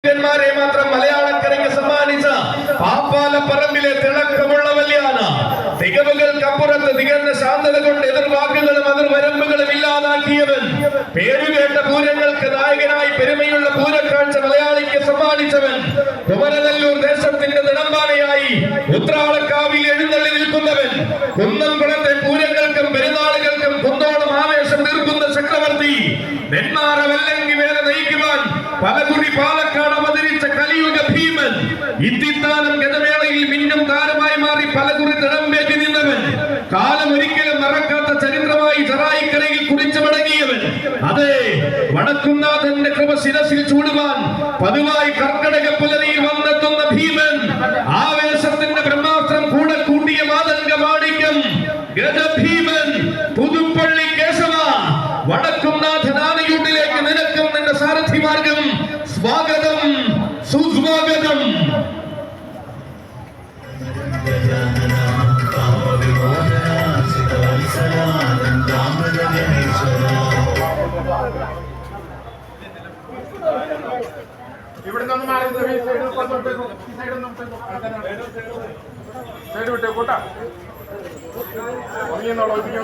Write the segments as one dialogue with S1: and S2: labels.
S1: മാത്രം മലയാളക്കരയ്ക്ക് സമ്മാനിച്ച പാപ്പാലപ്പറമ്പിലെ തിളക്കമുള്ള വല്യാന തികവുകൾക്കപ്പുറത്ത് തികഞ്ഞ ശാന്തത കൊണ്ട് എതിർവാക്കുകളും അതിർവരമ്പുകളും ഇല്ലാതാക്കിയവൻ പേരുകേട്ട പൂരങ്ങൾക്ക് നായകനായി പെരുമയുള്ള പൂരക്കാഴ്ച മലയാളിക്ക് സമ്മാനിച്ചവൻ കുമരനെല്ലൂർ ദേശത്തിന്റെ നിടമ്പാനയായി ഉത്രാളക്കാവിൽ എഴുന്നള്ളി നിൽക്കുന്നവൻ കുന്നംകുളത്തെ പൂരങ്ങൾക്കും പെരുന്നാളുകൾക്കും കുന്നോളം ആവേശം തീർക്കുന്ന ചക്രവർത്തി നെന്മാറ വെല്ലങ്കി വേല നയിക്കുവാൻ പലകുറി പാലക്കാട് അവതരിച്ച കലിയുഗ ഭീമൻ ഇത്തിത്താനം ഗതമേളയിൽ മിന്നും താരമായി മാറി പലകുറി തിടമ്പേറ്റി നിന്നവൻ കാലം ഒരിക്കലും മറക്കാത്ത ചരിത്രമായി ജറായിക്കരയിൽ കുറിച്ചു മടങ്ങിയവൻ അതെ വടക്കുംനാഥന്റെ കൃപ ശിരസിൽ ചൂടുവാൻ പതിവായി കർക്കടക പുലരിയിൽ വന്നെത്തുന്ന ഭീമൻ ആവേശത്തിന്റെ ബ്രഹ്മാസ്ത്രം കൂടെ കൂട്ടിയ മാതംഗ മാണിക്യം ഗജഭീമൻ പുതുപ്പള്ളി കേശവ വടക്കുംനാഥൻ ആനയൂട്ടിലേക്ക് നിനക്കും നിന്റെ സാരഥിമാർഗം സ്വാഗതം സുസ്വാഗതം.
S2: ഇവിടെ നിന്ന് മാറി സൈഡ് വിട്ടേ കൂട്ടാ ഒതുങ്ങിയെന്നോളൂ ഒതുങ്ങി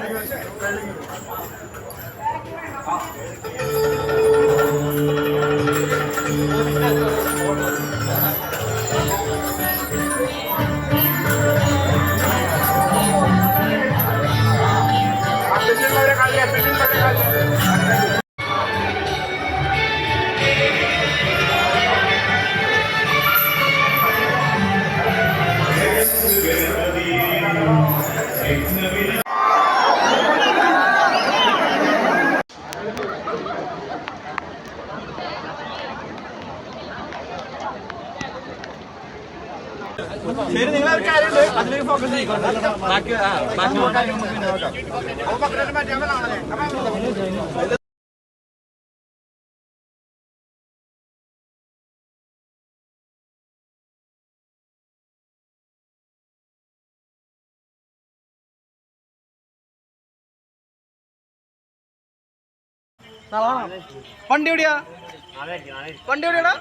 S3: ശരി, നിങ്ങളൊരു കാര്യമുണ്ട്, അതിലേക്ക് ഫോക്കസ് ചെയ്യിക്കണം. ബാക്കി വണ്ടി എവിടെയാ? വണ്ടി എവിടെയാടാ?